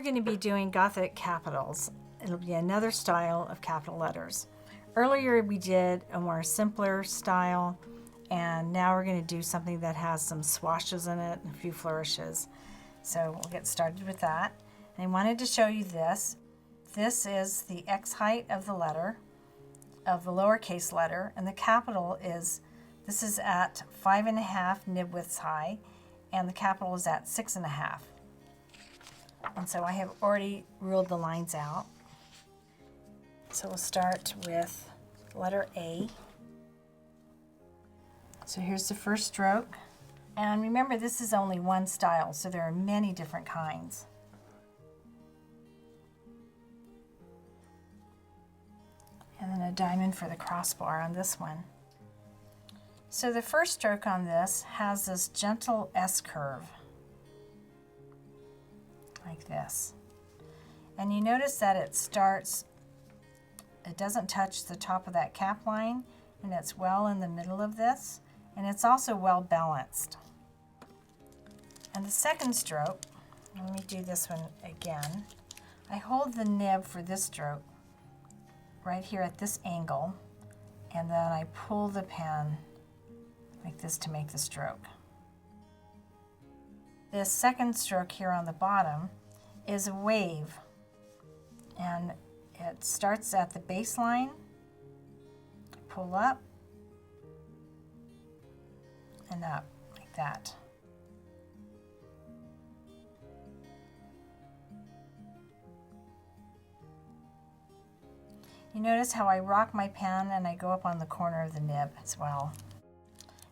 going to be doing Gothic capitals. It'll be another style of capital letters. Earlier we did a more simpler style, and now we're going to do something that has some swashes in it and a few flourishes. So we'll get started with that. And I wanted to show you this. This is the X height of the letter, of the lowercase letter, and the capital is, this is at 5.5 nib widths high, and the capital is at 6.5. And so I have already ruled the lines out. So we'll start with letter A. So here's the first stroke. And remember, this is only one style, so there are many different kinds. And then a diamond for the crossbar on this one. So the first stroke on this has this gentle S curve, like this. And you notice that it starts, it doesn't touch the top of that cap line, and it's well in the middle of this, and it's also well balanced. And the second stroke, let me do this one again. I hold the nib for this stroke right here at this angle, and then I pull the pen like this to make the stroke. This second stroke here on the bottom is a wave, and it starts at the baseline, pull up, and up, like that. You notice how I rock my pen and I go up on the corner of the nib as well.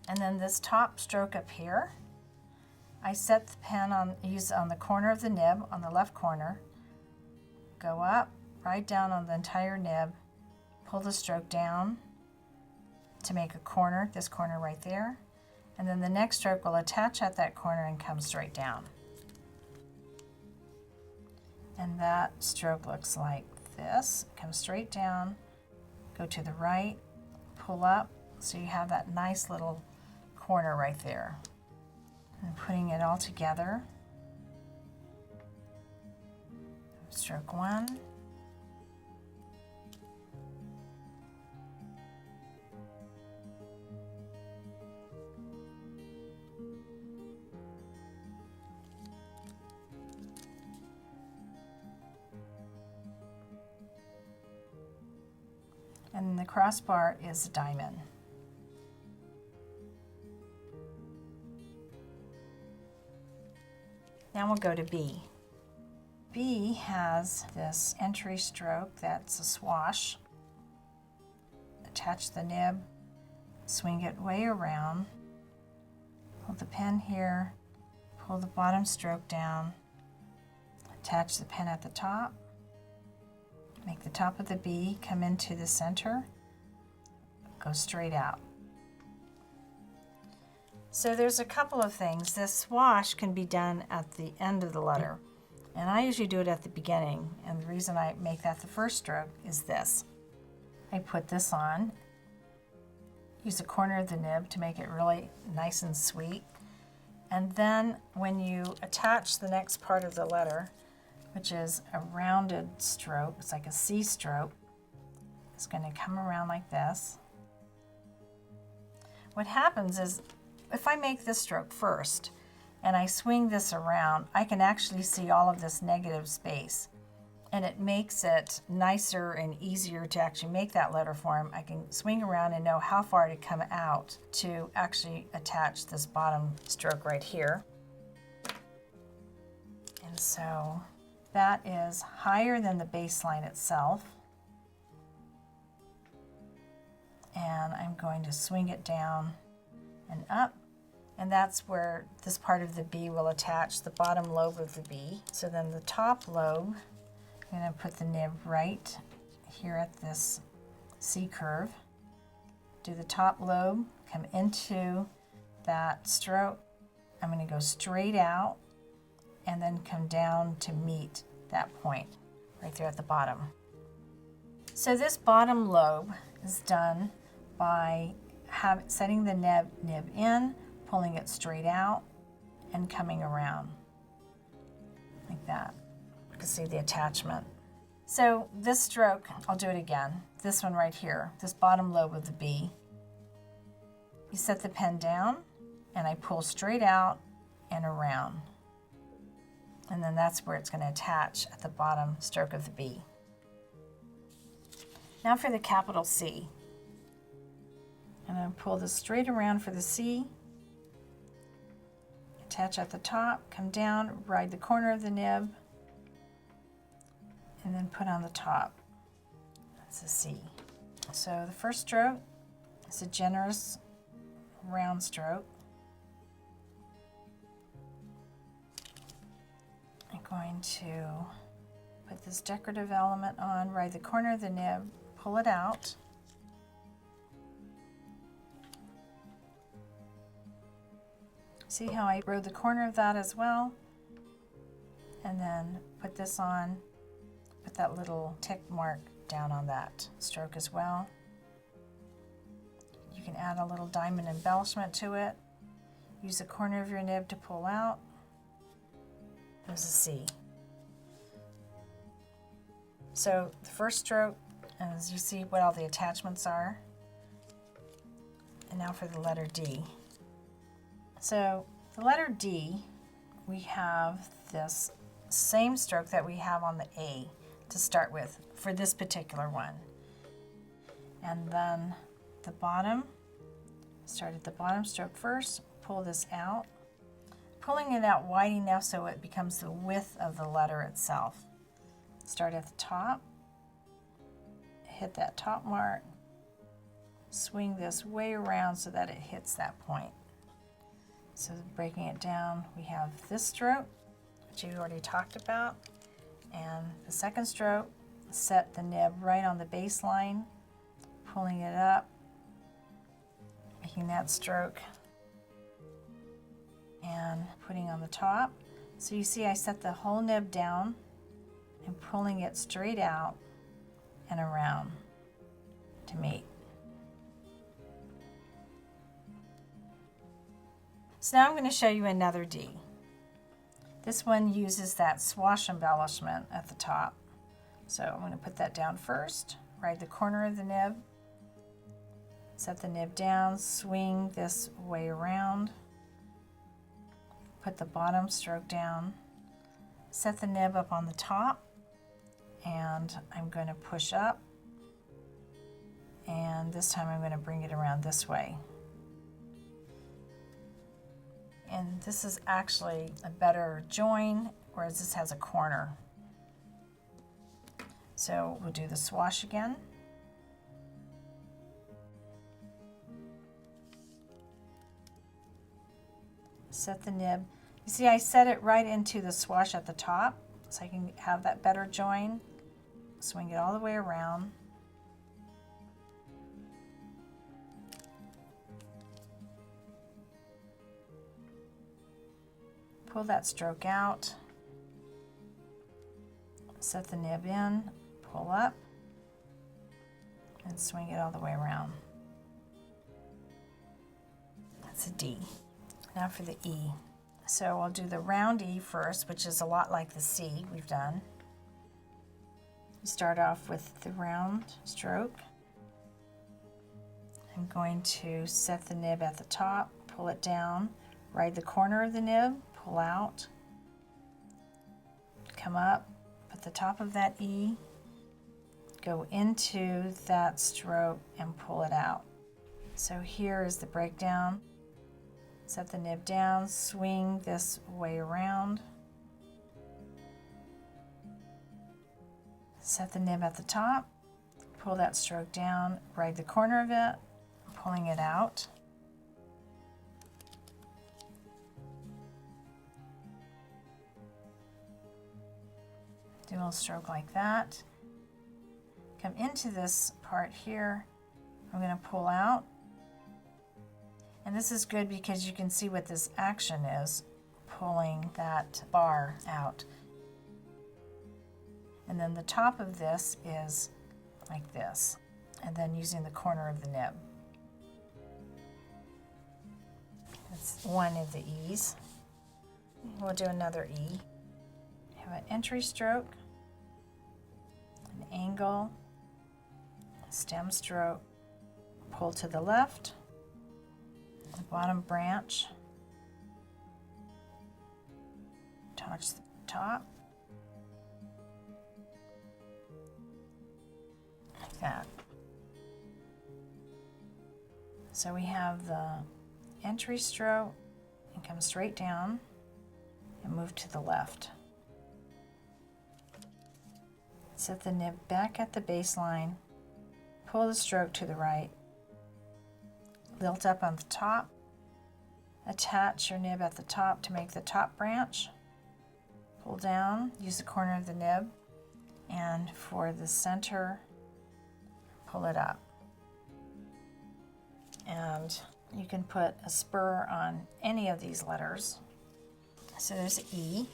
And then this top stroke up here, I set the pen on the corner of the nib, on the left corner, go up, right down on the entire nib, pull the stroke down to make a corner, this corner right there, and then the next stroke will attach at that corner and come straight down. And that stroke looks like this. Come straight down, go to the right, pull up, so you have that nice little corner right there. And putting it all together, stroke one, and the crossbar is a diamond. Now we'll go to B. B has this entry stroke that's a swash. Attach the nib, swing it way around, hold the pen here, pull the bottom stroke down, attach the pen at the top, make the top of the B come into the center, go straight out. So there's a couple of things. This swash can be done at the end of the letter, and I usually do it at the beginning, and the reason I make that the first stroke is this. I put this on, use a corner of the nib to make it really nice and sweet, and then when you attach the next part of the letter, which is a rounded stroke, it's like a C stroke, it's going to come around like this. What happens is, if I make this stroke first and I swing this around, I can actually see all of this negative space, and it makes it nicer and easier to actually make that letter form. I can swing around and know how far to come out to actually attach this bottom stroke right here. And so that is higher than the baseline itself, and I'm going to swing it down and up, and that's where this part of the B will attach, the bottom lobe of the B. So then the top lobe, I'm going to put the nib right here at this C curve, do the top lobe, come into that stroke, I'm going to go straight out and then come down to meet that point right there at the bottom. So this bottom lobe is done by setting the nib in, pulling it straight out, and coming around like that. can see the attachment. So this stroke, I'll do it again. This one right here, this bottom lobe of the B. You set the pen down and I pull straight out and around. And then that's where it's going to attach at the bottom stroke of the B. Now for the capital C. I'm going to pull this straight around for the C. Attach at the top, come down, ride the corner of the nib, and then put on the top. That's a C. So the first stroke is a generous round stroke. I'm going to put this decorative element on, ride the corner of the nib, pull it out. See how I rode the corner of that as well? And then put this on, put that little tick mark down on that stroke as well. You can add a little diamond embellishment to it. Use the corner of your nib to pull out. There's a C. So the first stroke, as you see what all the attachments are. And now for the letter D. So the letter D, we have this same stroke that we have on the A to start with for this particular one. And then the bottom, start at the bottom stroke first, pull this out, pulling it out wide enough so it becomes the width of the letter itself. Start at the top, hit that top mark, swing this way around so that it hits that point. So breaking it down, we have this stroke, which you already talked about, and the second stroke, set the nib right on the baseline, pulling it up, making that stroke, and putting on the top. So you see I set the whole nib down and pulling it straight out and around to meet. So now I'm going to show you another D. This one uses that swash embellishment at the top. So I'm going to put that down first, ride the corner of the nib, set the nib down, swing this way around, put the bottom stroke down, set the nib up on the top, and I'm going to push up, and this time I'm going to bring it around this way. And this is actually a better join, whereas this has a corner. So we'll do the swash again. Set the nib. You see I set it right into the swash at the top, so I can have that better join. Swing it all the way around. Pull that stroke out, set the nib in, pull up, and swing it all the way around. That's a D. Now for the E. So I'll do the round E first, which is a lot like the C we've done. You start off with the round stroke. I'm going to set the nib at the top, pull it down, ride the corner of the nib, pull out, come up, put the top of that E, go into that stroke and pull it out. So here is the breakdown. Set the nib down, swing this way around, set the nib at the top, pull that stroke down, ride the corner of it, pulling it out. Do a little stroke like that. Come into this part here. I'm going to pull out. And this is good because you can see what this action is, pulling that bar out. And then the top of this is like this, and then using the corner of the nib. That's one of the E's. We'll do another E. have an entry stroke, an angle, stem stroke, pull to the left, the bottom branch, touch the top, like that. So we have the entry stroke and come straight down and move to the left. Set the nib back at the baseline, pull the stroke to the right, lilt up on the top, attach your nib at the top to make the top branch, pull down, use the corner of the nib, and for the center, pull it up. And you can put a spur on any of these letters. So there's E.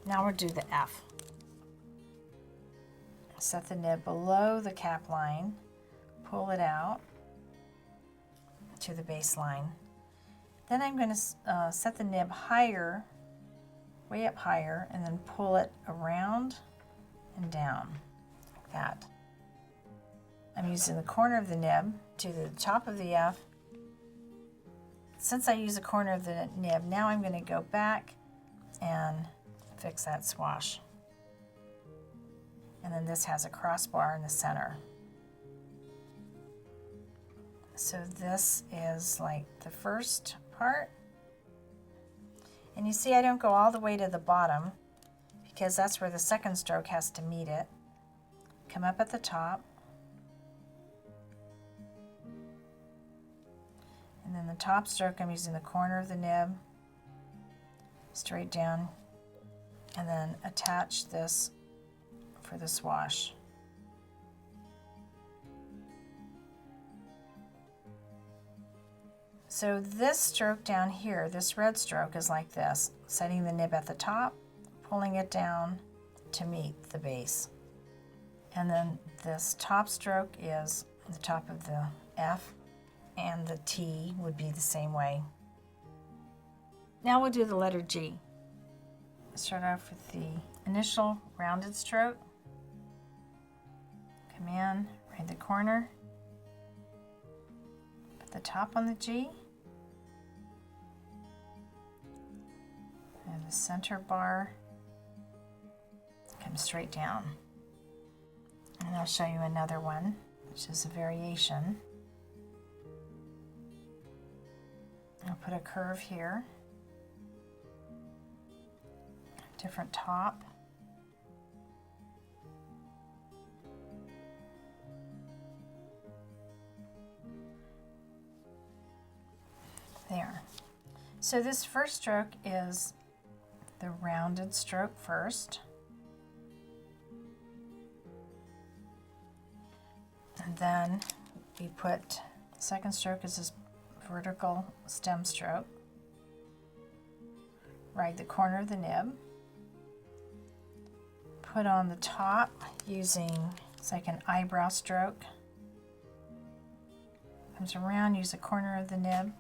Now we'll do the F. Set the nib below the cap line, pull it out to the baseline. Then I'm going to set the nib higher, way up higher, and then pull it around and down, like that. I'm using the corner of the nib to the top of the F. Since I use the corner of the nib, now I'm going to go back and fix that swash. And then this has a crossbar in the center. So this is like the first part. And you see I don't go all the way to the bottom because that's where the second stroke has to meet it. Come up at the top. And then the top stroke, I'm using the corner of the nib, straight down, and then attach this for the swash. So this stroke down here, this red stroke is like this, setting the nib at the top, pulling it down to meet the base. And then this top stroke is the top of the F, and the T would be the same way. Now we'll do the letter G. Start off with the initial rounded stroke. Come in, right the corner. Put the top on the G. And the center bar. Come straight down. And I'll show you another one, which is a variation. I'll put a curve here, different top, there. So this first stroke is the rounded stroke first, and then we put, the second stroke is this vertical stem stroke. Right the corner of the nib. Put on the top using, it's like an eyebrow stroke. Comes around, use the corner of the nib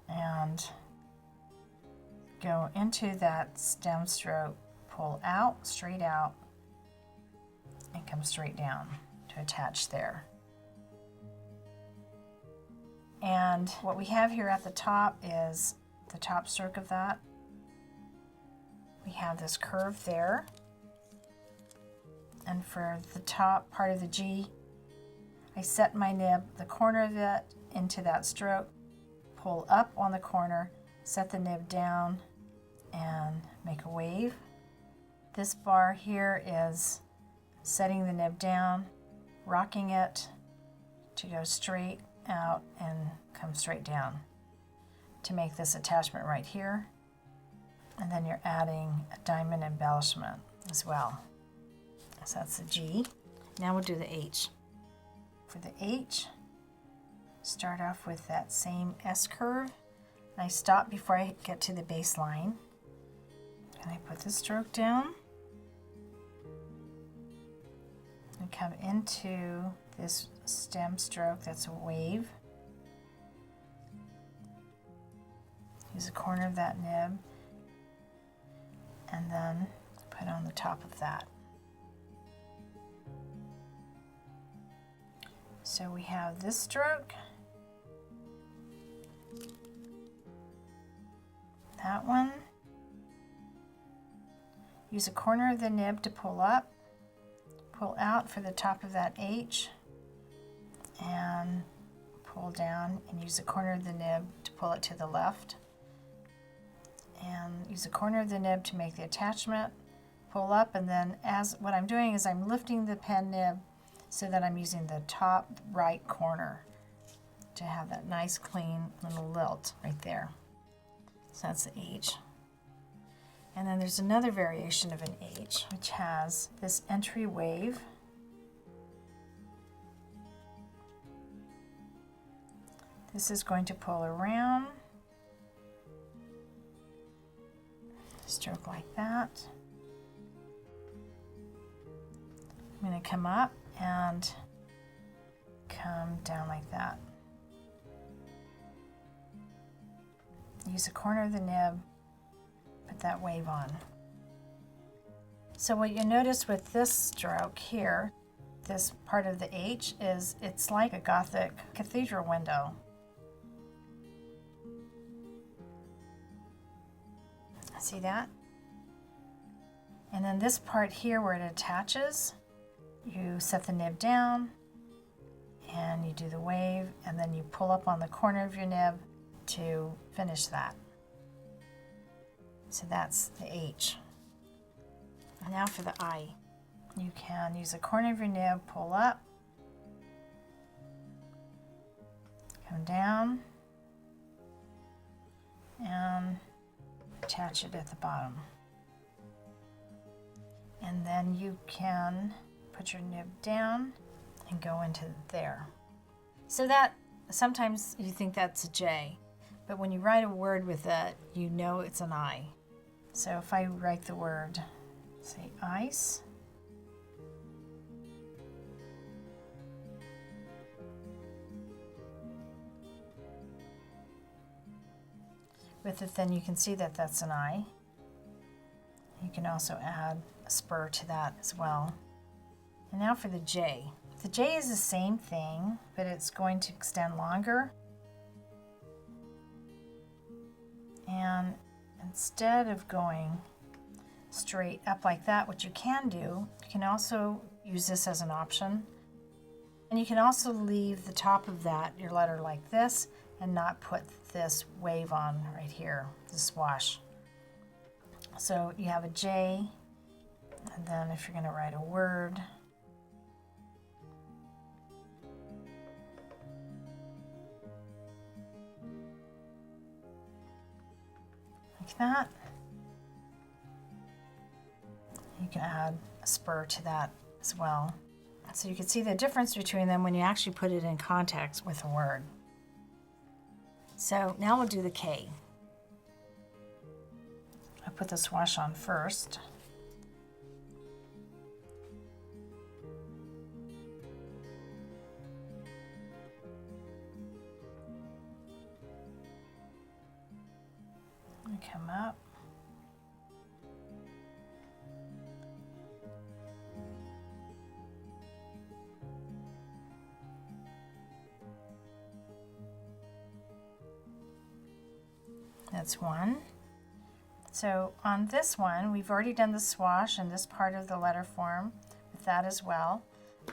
and go into that stem stroke, pull out, straight out, and come straight down to attach there. And what we have here at the top is the top stroke of that. We have this curve there. And for the top part of the G, I set my nib, the corner of it, into that stroke, pull up on the corner, set the nib down, and make a wave. This bar here is setting the nib down, rocking it to go straight out and come straight down to make this attachment right here. And then you're adding a diamond embellishment as well. So that's the G. Now we'll do the H. For the H, start off with that same S curve. And I stop before I get to the baseline. And I put the stroke down. And come into this stem stroke that's a wave. Use the corner of that nib. and then put on the top of that. So we have this stroke, that one. Use a corner of the nib to pull up, pull out for the top of that H, and pull down, and use the corner of the nib to pull it to the left. And use the corner of the nib to make the attachment, pull up, and then what I'm doing is I'm lifting the pen nib so that I'm using the top right corner to have that nice clean little lilt right there. So that's the H. And then there's another variation of an H, which has this entry wave. This is going to pull around, stroke like that. I'm going to come up and come down like that. Use the corner of the nib, put that wave on. So what you notice with this stroke here, this part of the H, is it's like a Gothic cathedral window. See that? And then this part here where it attaches, you set the nib down and you do the wave, and then you pull up on the corner of your nib to finish that. So that's the H. Now for the I. You can use the corner of your nib, pull up, come down, and attach it at the bottom. And then you can put your nib down and go into there. So that, sometimes you think that's a J, but when you write a word with it, you know it's an I. So if I write the word, say ice, with it, then you can see that that's an I. You can also add a spur to that as well. And now for the J. The J is the same thing, but it's going to extend longer. And instead of going straight up like that, what you can do, you can also use this as an option. And you can also leave the top of that, your letter, like this, and not put this wave on right here, the swash. So you have a J, and then if you're going to write a word, like that, you can add a spur to that as well. So you can see the difference between them when you actually put it in context with a word. So now we'll do the K. I put the swash on first. I come up. That's one. So on this one, we've already done the swash and this part of the letter form with that as well.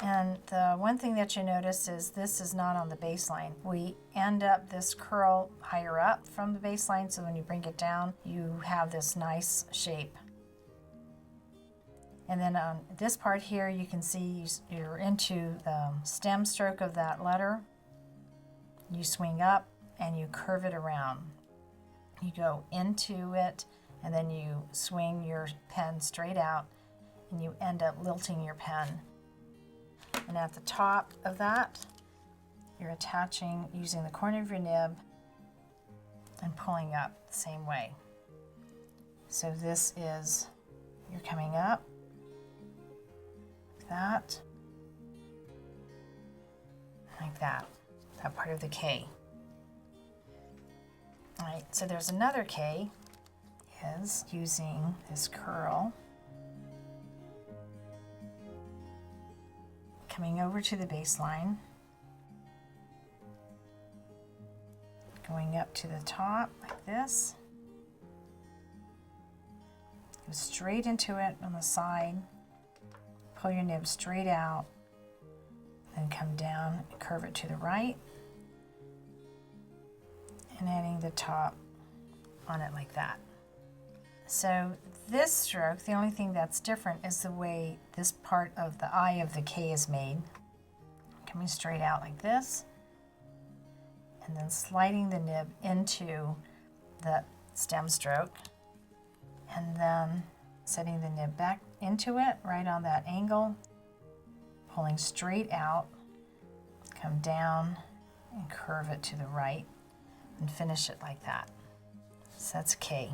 And the one thing that you notice is this is not on the baseline. We end up this curl higher up from the baseline, so when you bring it down, you have this nice shape. And then on this part here, you can see you're into the stem stroke of that letter. You swing up and you curve it around. You go into it, and then you swing your pen straight out, and you end up lilting your pen. And at the top of that, you're attaching using the corner of your nib and pulling up the same way. So this is, you're coming up, like that part of the K. All right, so there's another K. is using this curl, coming over to the baseline, going up to the top like this, go straight into it on the side, pull your nib straight out, then come down and curve it to the right, and adding the top on it like that. So this stroke, the only thing that's different is the way this part of the eye of the K is made. Coming straight out like this, and then sliding the nib into the stem stroke, and then setting the nib back into it right on that angle, pulling straight out, come down and curve it to the right and finish it like that. So that's K.